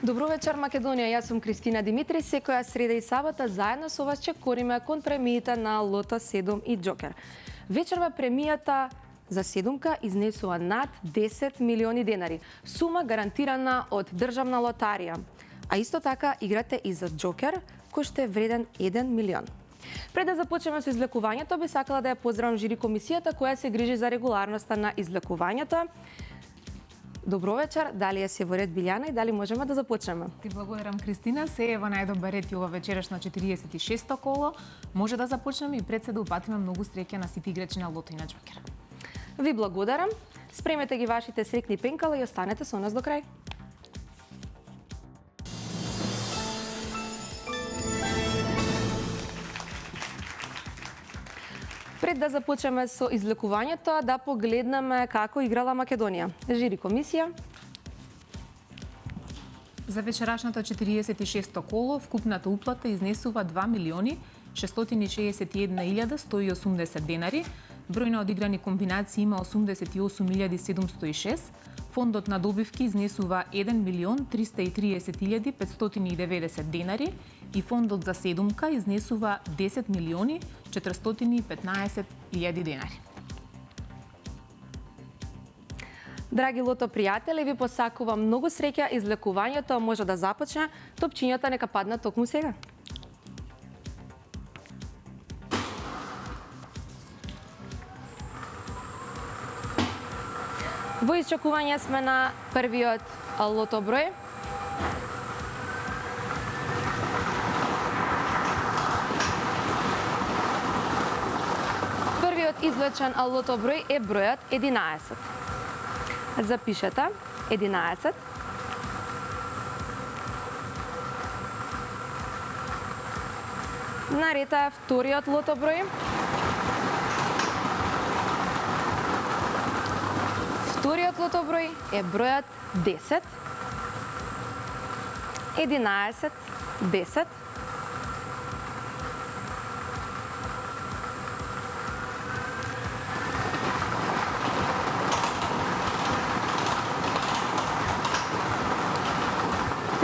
Добро вечер, Македонија. Јас сум Кристина Димитри. Секоја среда и сабота заедно со вас чекориме кон премиите на Лото 7 и Џокер. Вечерва премијата за седумка изнесува над 10 милиони денари, сума гарантирана од Државна лотарија. А исто така играте и за Џокер, кој што е вреден 1 милион. Пред да започнеме со излекувањето, би сакала да ја поздравам жири комисијата која се грижи за регуларноста на излекувањето. Добро вечер, дали е се во ред Билјана и дали можеме да започнеме? Ти благодарам, Кристина. Се е во најдобар ред и ова вечерашно 46-то коло. Може да започнеме и пред се да упатиме многу среќа на сите играчи на Лото и на Џокер. Ви благодарам. Спремете ги вашите срекни пенкала и останете со нас до крај. Пред да започнеме со излекувањето, да погледнеме како играла Македонија. Жири комисија. За вечерашното 46-то коло вкупната уплата изнесува 2 милиони 661.180 денари. Број на одиграни комбинации има 88.706. Фондот на добивки изнесува 1 милион 330.590 денари и фондот за седумка изнесува 10 милиони 415.000 денари. Драги Лото пријатели, ви посакувам многу среќа, излекувањето може да започне, топчињата нека паднат токму сега. Во изчекување сме на првиот лото број. Првиот извлечен лото број е бројот 11. Запишете 11. Наред е вториот лото број. Вториот лото број е бројот 10. 11, 10.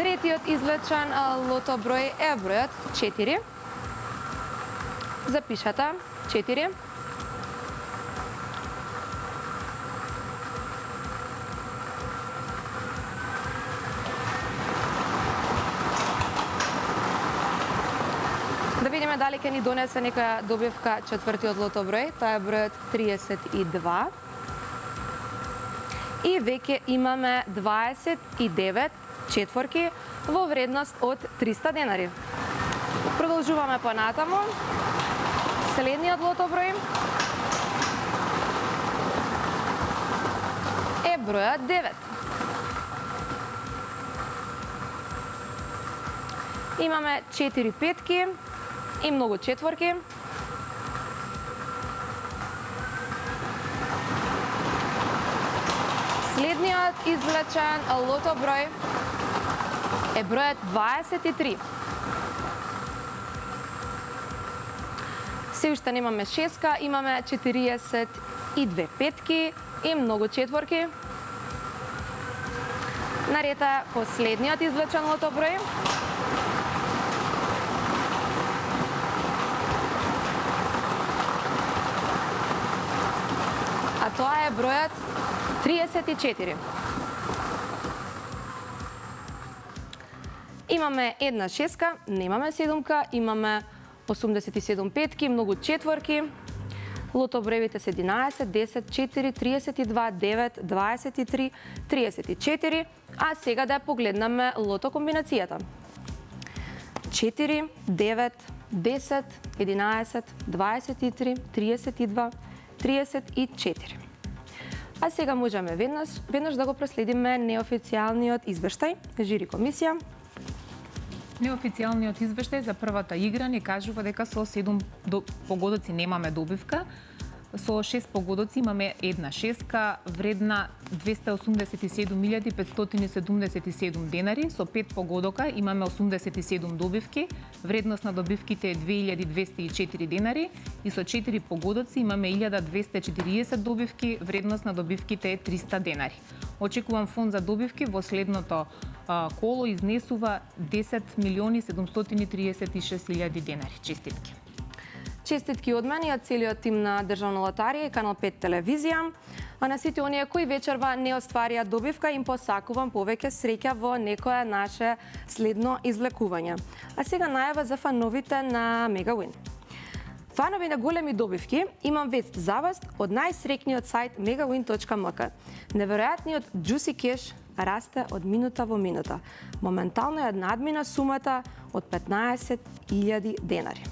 Третиот извлечен лото број е бројот 4. Запишете 4. Да видиме дали ќе ни донесе некоја добивка четвртиот лото број, тоа е бројот 32. И веќе имаме 29 четворки во вредност од 300 денари. Продолжуваме понатаму. Следниот лото број е бројот 9. Имаме 4 петки и многу четворки. Следниот извлечен лото број е бројот 23. Се уште немаме шеска, имаме 42 петки и многу четворки. Наред е последниот извлечен лото број. А тоа е бројот 34. Имаме една шеска, немаме седумка, имаме 87 петки, многу четворки. Лото броевите се 11, 10, 4, 32, 9, 23, 34. А сега да погледнеме лото комбинацијата. 4, 9, 10, 11, 23, 32, 34. А сега можеме веднаш да го проследиме неофицијалниот извештај. Жири комисија. Неофицијалниот извештај за првата игра ни кажува дека со 7 погодоци немаме добивка. Со 6 погодоци имаме една шеска вредна 287.577 денари. Со 5 погодока имаме 87 добивки. Вредност на добивките е 2204 денари. И со 4 погодоци имаме 1240 добивки. Вредност на добивките е 300 денари. Очекувам фонд за добивки во следното коло изнесува 10.736.000 денари. Честитки. Честитки од мене и од целиот тим на Државна лотарија и Канал 5 телевизија. А на сите оние кои вечерва не остварија добивка, им посакувам повеќе среќа во некое наше следно извлекување. А сега најава за фановите на Мегавин. Фанови на големи добивки, имам вест за вас од најсреќниот сајт megawin.mk. Неверојатниот Juicy Cash расте од минута во минута. Моментално ја надмина сумата од 15.000 денари.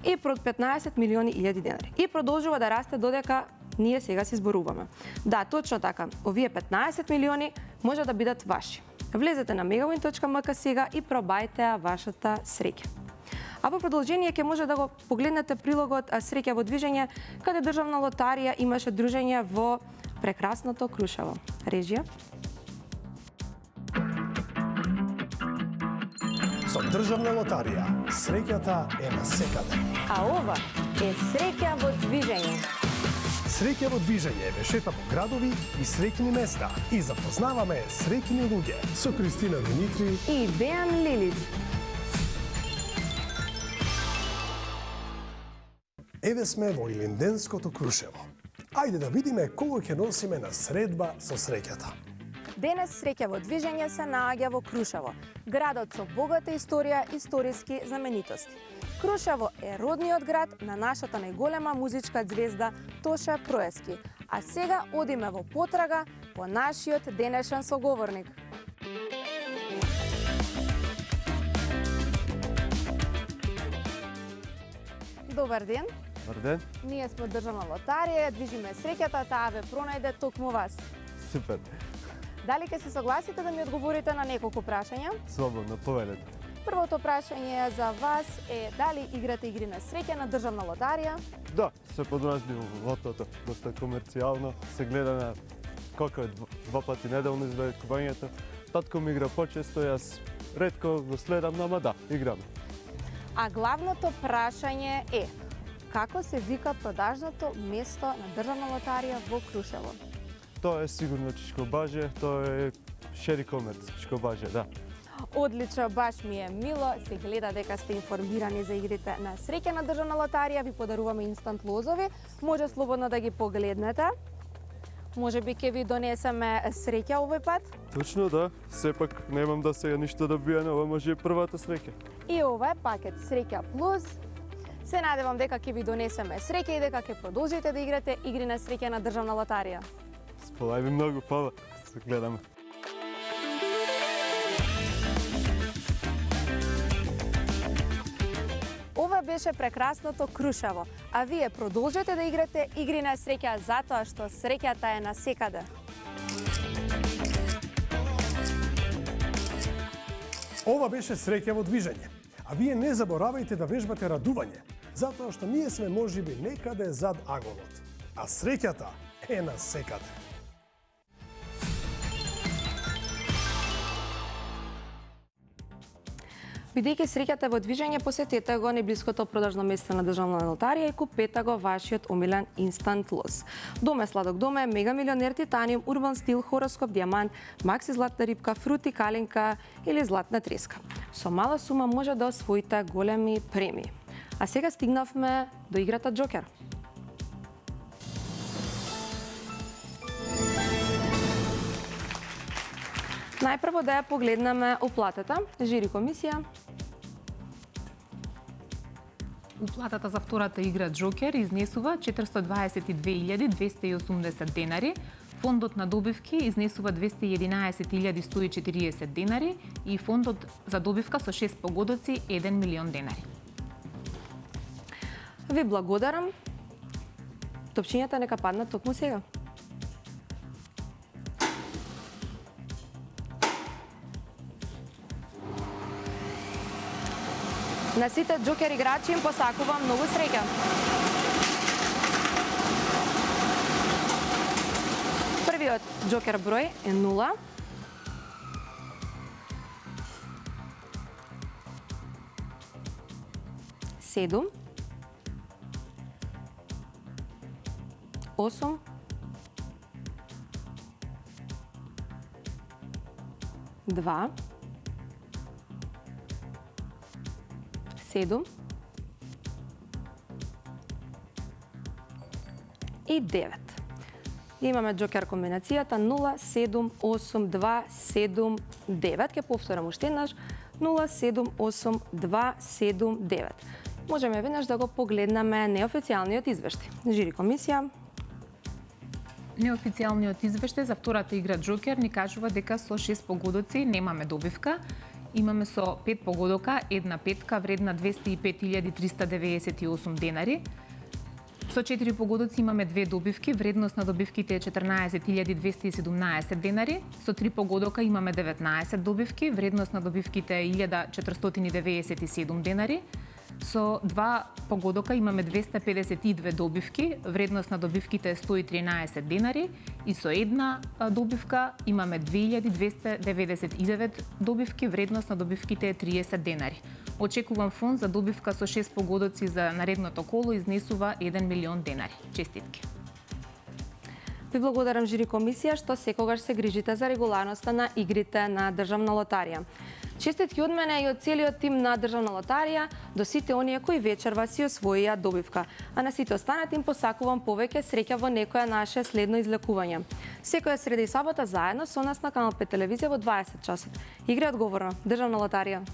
И прод 15 милиони илјади денари. И продолжува да расте додека ние сега се зборуваме. Да, точно така. Овие 15 милиони може да бидат ваши. Влезете на megawin.mk сега и пробајте вашата среќа. А во продолжение ќе може да го погледнете прилогот Среќа во движење, каде Државна лотарија имаше дружење во прекрасното Крушево. Режија. Со Државна лотарија, среќата е насекаде. А ова е Среќа во движење. Среќа во движење ве шета по градови и среќни места и запознаваме среќни луѓе со Кристина Димитри И Дејан Лилич. Еве сме во Илинденското Крушево. Ајде да видиме кого ќе носиме на средба со среќата. Денес Среќа во движење се наоѓа во Крушево, градот со богата историја и историски знаменитости. Крушево е родниот град на нашата најголема музичка ѕвезда Тоше Проески. А сега одиме во потрага по нашиот денешен соговорник. Добар ден. Добар ден. Ние сме Државна лотарија, движиме среќата, таа ве пронајде токму вас. Супер. Дали ќе се согласите да ми одговорите на неколку прашања? Слободно, повелете. Првото прашање за вас е дали играте игри на среќа на Државна лотарија? Да, се подразни во лотото, доста комерцијално, се гледа на колку е два пати неделно извлекувањето. Татко ми игра почесто, јас ретко го следам, ама да, играм. А главното прашање е како се вика продажното место на Државна лотарија во Крушево? Тоа е сигурно Чичкобаже, тоа е Шери Комерц, Чичкобаже, да. Одлично, баш ми е мило. Се гледа дека сте информирани за игрите на среќа на Државна лотарија. Ви подаруваме инстант лозови. Може слободно да ги погледнете. Може би ќе ви донесеме среќа овој пат. Точно да, сепак немам да сега ништо добијано, ова може и првата среќа. И ова е пакет Среќа Плюс. Се надевам дека ќе ви донесеме среќа и дека ќе продолжите да играте игри на среќа на Државна лотарија. Сполај ми многу, фала. Се гледаме. Ова беше прекрасното Крушево, а вие продолжете да играте игри на среќа затоа што среќата е насекаде. Ова беше Среќа во движење. А вие не заборавајте да вежбате радување, затоа што ние сме можеби некаде зад аголот. А среќата е насекаде. Бидејќи среќата е во движење, посетете го најблиското продажно место на Државна лотарија и купете го вашиот омилен инстант лоз. Доме Сладок доме, Мега милионер Титаниум, Урбан стил, Хороскоп Диамант, Макси златна рибка, Фрути калинка или златна треска. Со мала сума може да освоите големи премии. А сега стигнавме до играта Джокер. Најпрво да ја погледнеме уплатата. Жири комисија. Уплатата за втората игра Джокер изнесува 422.280 денари, фондот на добивки изнесува 211.140 денари и фондот за добивка со 6 погодоци 1 милион денари. Ви благодарам. Топчињата нека паднат токму сега. На сите Джокер играчи им посакувам многу среќа. Првиот Джокер број е 0. Седум. 8. 2. 7 и 9. Имаме џокер комбинацијата 0, 7, 8, 2, 7, 9. Ке повторам уште еднаш. 0, 7, 8, 2, 7, 9. Можеме веднаш да го погледнаме неофицијалниот извештај. Жири комисија. Неофицијалниот извештај за втората игра џокер ни кажува дека со 6 погодоци немаме добивка. Имаме со 5 погодока една петка вредна 205.398 денари. Со 4 погодоци имаме 2 добивки, вредност на добивките е 14.217 денари. Со 3 погодока имаме 19 добивки, вредност на добивките е 1.497 денари. Со 2 погодока имаме 252 добивки, вредност на добивките е 113 денари и со една добивка имаме 2299 добивки, вредност на добивките е 30 денари. Очекувам фонд за добивка со 6 погодоци за наредното коло изнесува 1 милион денари. Честитки. Ви благодарам, жири комисија, што секогаш се грижите за регуларноста на игрите на Државна лотарија. Честитки од мене и од целиот тим на Државна лотарија до сите оние кои вечерва си освоија добивка. А на сите останати им посакувам повеќе среќа во некоја наше следно излекување. Секоја среда и сабота заедно со нас на Канал 5 телевизија во 20 часот. Играј одговорно. Државна лотарија.